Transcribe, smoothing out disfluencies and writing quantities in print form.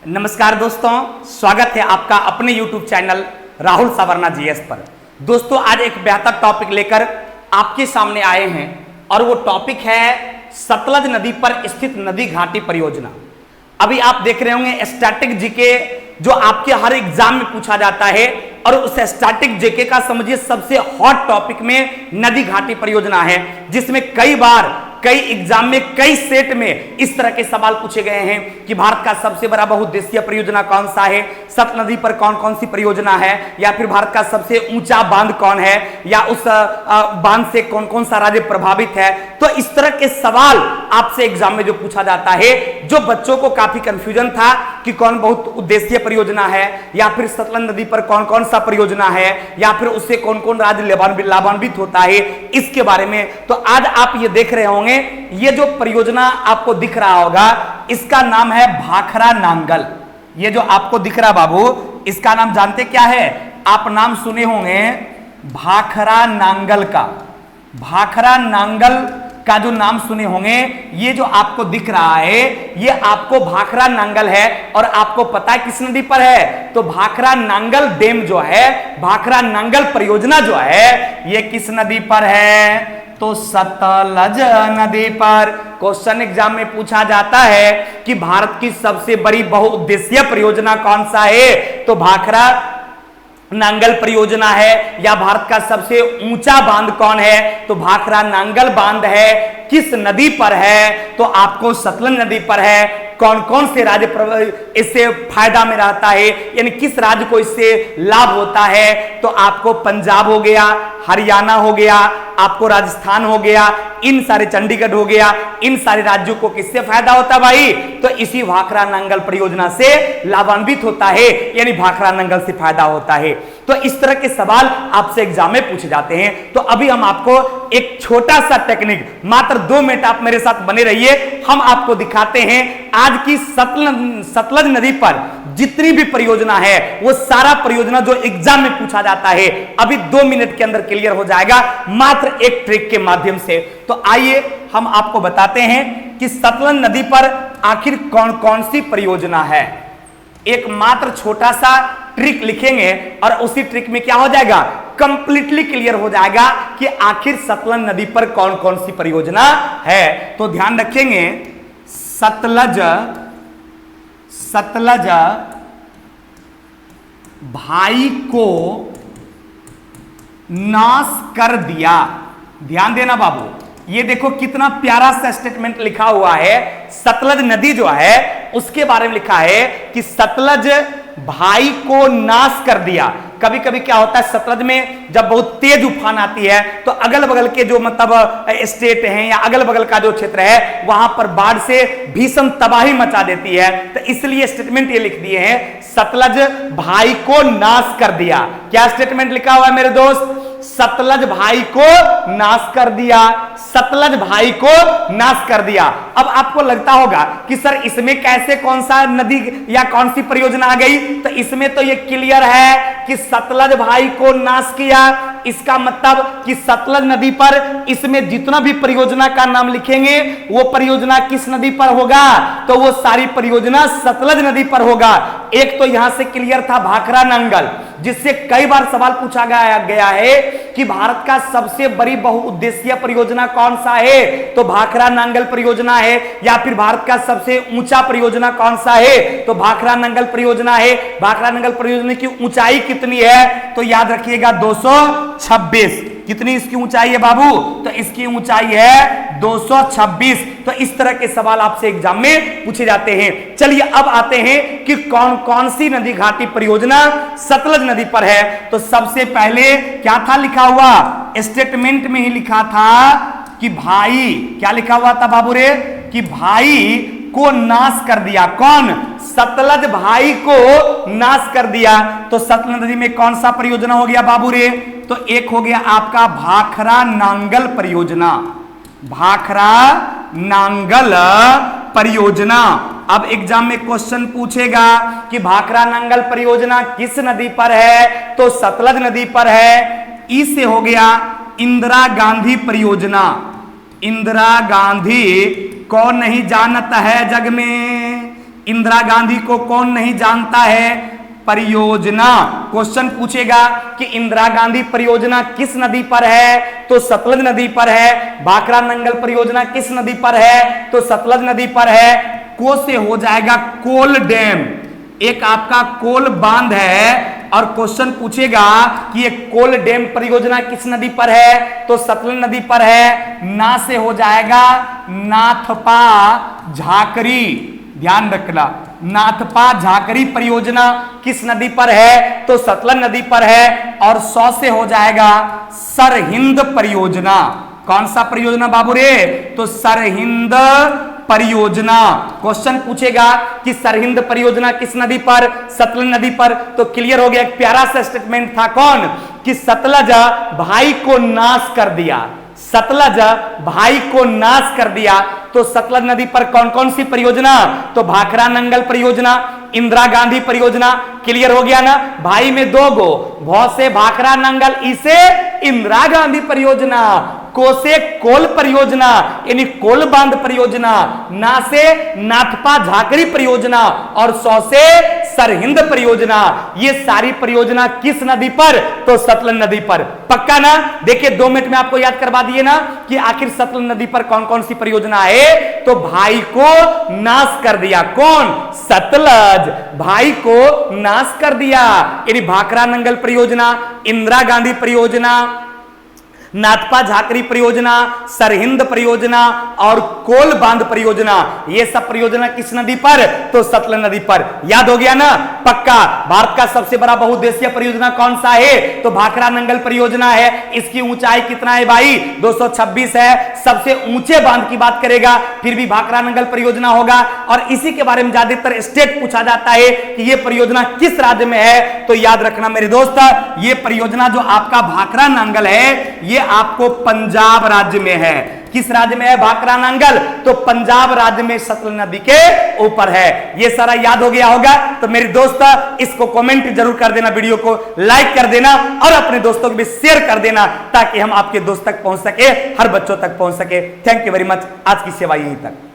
नमस्कार दोस्तों, स्वागत है आपका अपने YouTube channel Rahul Savarna GS पर। दोस्तों, आज एक बेहतर टॉपिक लेकर आपके सामने आए हैं और वो टॉपिक है सतलज नदी पर स्थित नदी घाटी परियोजना। अभी आप देख रहे होंगे स्टैटिक जीके जो आपके हर एग्जाम में पूछा जाता है और उस स्टैटिक जीके का समझिए सबसे हॉट टॉपिक में नदी घाटी परियोजना है, जिसमें कई बार कई एग्जाम में कई सेट में इस तरह के सवाल पूछे गए हैं कि भारत का सबसे बड़ा बहुउद्देशीय परियोजना कौन सा है, सतलज नदी पर कौन कौन सी परियोजना है, या फिर भारत का सबसे ऊंचा बांध कौन है, या उस बांध से कौन कौन सा राज्य प्रभावित है। तो इस तरह के सवाल आपसे एग्जाम में जो पूछा जाता है, जो बच्चों को काफी कंफ्यूजन था कि कौन बहुत उद्देशीय परियोजना है, या फिर सतलज नदी पर कौन कौन सा परियोजना है, या फिर उससे कौन कौन राज्य लाभान्वित होता है, इसके बारे में। तो आज आप ये देख रहे होंगे, ये जो परियोजना आपको दिख रहा होगा इसका नाम है भाखरा नांगल। ये जो आपको दिख रहा बाबू, इसका नाम जानते क्या है? आप नाम सुने होंगे भाखरा नांगल का। भाखरा नांगल का जो नाम सुने होंगे, ये जो आपको दिख रहा है ये आपको भाखरा नांगल है। और आपको पता है किस नदी पर है? तो भाखरा नांगल डैम जो है, भाखरा नांगल परियोजना जो है, ये किस नदी पर है? तो सतलज नदी पर। क्वेश्चन एग्जाम में पूछा जाता है कि भारत की सबसे बड़ी बहुउद्देशीय परियोजना कौन सा है? तो भाखरा नांगल परियोजना है। या भारत का सबसे ऊंचा बांध कौन है? तो भाखरा नांगल बांध है। किस नदी पर है? तो आपको सतलज नदी पर है। कौन कौन से राज्य इससे फायदा में रहता है, यानी किस राज्य को इससे लाभ होता है? तो आपको पंजाब हो गया, हरियाणा हो गया, आपको राजस्थान हो गया, इन सारे चंडीगढ़ हो गया, इन सारे राज्यों को किससे फायदा होता है भाई? तो इसी भाखरा नांगल परियोजना से लाभान्वित होता है, यानी भाखरा नांगल से फायदा होता है। तो इस तरह के सवाल आपसे एग्जाम में पूछे जाते हैं। तो अभी हम आपको एक छोटा सा टेक्निक, मात्र 2 मिनट आप मेरे साथ बने रहिए, हम आपको दिखाते हैं आज की सतलज नदी पर जितनी भी परियोजना है वो सारा परियोजना जो एग्जाम में पूछा जाता है अभी 2 मिनट के अंदर क्लियर हो जाएगा, मात्र एक ट्रिक के माध्यम से। तो आइए हम आपको बताते हैं कि सतलज नदी पर आखिर कौन कौन सी परियोजना है। एक मात्र छोटा सा ट्रिक लिखेंगे और उसी ट्रिक में क्या हो जाएगा? कंप्लीटली क्लियर हो जाएगा कि आखिर सतलज नदी पर कौन कौन सी परियोजना है। तो ध्यान रखेंगे, सतलज भाई को नाश कर दिया। ध्यान देना बाबू, ये देखो कितना प्यारा सा स्टेटमेंट लिखा हुआ है। सतलज नदी जो है उसके बारे में लिखा है कि सतलज भाई को नाश कर दिया। कभी कभी क्या होता है, सतलज में जब बहुत तेज उफान आती है तो अगल बगल के जो मतलब स्टेट हैं या अगल बगल का जो क्षेत्र है वहां पर बाढ़ से भीषण तबाही मचा देती है। तो इसलिए स्टेटमेंट ये लिख दिए हैं, सतलज भाई को नाश कर दिया। क्या स्टेटमेंट लिखा हुआ है मेरे दोस्त? सतलज भाई को नाश कर दिया। सतलज भाई को नाश कर दिया। अब आपको लगता होगा कि सर इसमें कैसे कौन सा नदी या कौन सी परियोजना आ गई? तो इसमें तो ये क्लियर है कि सतलज भाई को नाश किया। इसका मतलब कि सतलज नदी पर इसमें जितना भी परियोजना का नाम लिखेंगे वो परियोजना किस नदी पर होगा? तो वो सारी परियोजना सतलज नदी पर होगा। एक तो यहां से क्लियर था भाखरा नांगल, जिससे कई बार सवाल पूछा गया है कि भारत का सबसे बड़ी बहुउद्देशीय परियोजना कौन सा है? तो भाखरा नांगल परियोजना है। या फिर भारत का सबसे ऊंचा परियोजना कौन सा है? तो भाखरा नांगल परियोजना है। भाखरा नांगल परियोजना की ऊंचाई कितनी है? तो याद रखिएगा 226। कितनी इसकी ऊंचाई है बाबू? तो इसकी ऊंचाई है 226। तो इस तरह के सवाल आपसे एग्जाम में पूछे जाते हैं। चलिए अब आते हैं कि कौन कौन सी नदी घाटी परियोजना सतलज नदी पर है। तो सबसे पहले क्या था लिखा हुआ? स्टेटमेंट में ही लिखा था कि भाई, क्या लिखा हुआ था बाबू रे? कि भाई को नाश कर दिया। कौन? सतलज भाई को नाश कर दिया। तो सतलज नदी में कौन सा परियोजना हो गया बाबू रे? तो एक हो गया आपका भाखरा नांगल परियोजना। भाखरा नांगल परियोजना। अब एग्जाम में क्वेश्चन पूछेगा कि भाखरा नांगल परियोजना किस नदी पर है? तो सतलज नदी पर है। ई से हो गया इंदिरा गांधी परियोजना। इंदिरा गांधी कौन नहीं जानता है जग में, इंदिरा गांधी को कौन नहीं जानता है? परियोजना। क्वेश्चन पूछेगा कि इंदिरा गांधी परियोजना किस नदी पर है? तो सतलज नदी पर है। भाखरा नंगल परियोजना किस नदी पर है? तो सतलज नदी पर है। को से हो जाएगा कोल डैम, एक आपका कोल बांध है, और क्वेश्चन पूछेगा कि ये कोल डैम परियोजना किस नदी पर है? तो सतलज नदी पर है। ना से हो जाएगा नाथपा झाकरी, ध्यान रखना, नाथपा झाकरी परियोजना किस नदी पर है? तो सतलज नदी पर है। और 100 से हो जाएगा सरहिंद परियोजना। कौन सा परियोजना बाबू रे? तो सरहिंद परियोजना। क्वेश्चन पूछेगा कि सरहिंद परियोजना किस नदी पर? सतलज नदी पर। तो क्लियर हो गया, एक प्यारा सा स्टेटमेंट था, कौन? कि सतलज भाई को नाश कर दिया, सतलज भाई को नाश कर दिया। तो सतलज नदी पर कौन कौन सी परियोजना? तो भाखरा नंगल परियोजना, इंदिरा गांधी परियोजना। क्लियर हो गया ना? भाई में 2 गो, भौ से भाखरा नंगल, इसे इंदिरा गांधी परियोजना, को से कोल परियोजना यानी कोल बांध परियोजना, ना से नाथपा झाकरी परियोजना, और 100 से सरहिंद परियोजना। ये सारी परियोजना किस नदी पर? तो सतलज नदी पर। पक्का ना? देखिए 2 मिनट में आपको याद करवा दिए ना कि आखिर सतलज नदी पर कौन कौन सी परियोजना है। तो भाई को नाश कर दिया, कौन? सतलज भाई को नाश कर दिया, यानी भाखरा नंगल परियोजना, इंदिरा गांधी परियोजना, नाथपा झाकरी परियोजना, सरहिंद परियोजना और कोल बांध परियोजना। ये सब परियोजना किस नदी पर? तो सतलज नदी पर। याद हो गया ना? पक्का। भारत का सबसे बड़ा बहुउद्देशीय परियोजना कौन सा है? तो भाखरा नंगल परियोजना है। इसकी ऊंचाई कितना है भाई? 226 है। सबसे ऊंचे बांध की बात करेगा फिर भी भाखरा नंगल परियोजना होगा। और इसी के बारे में ज्यादातर स्टेट पूछा जाता है कि यह परियोजना किस राज्य में है। तो याद रखना मेरे दोस्त, यह परियोजना जो आपका भाखरा नंगल है ये आपको पंजाब राज्य में है। किस राज्य में है भाखरा नंगल? तो पंजाब राज्य में सतलज नदी के ऊपर है। ये सारा याद हो गया होगा। तो मेरे दोस्त इसको कमेंट जरूर कर देना, वीडियो को लाइक कर देना और अपने दोस्तों को भी शेयर कर देना ताकि हम आपके दोस्त तक पहुंच सके, हर बच्चों तक पहुंच सके। Thank you very much. आज की सेवा यहीं तक।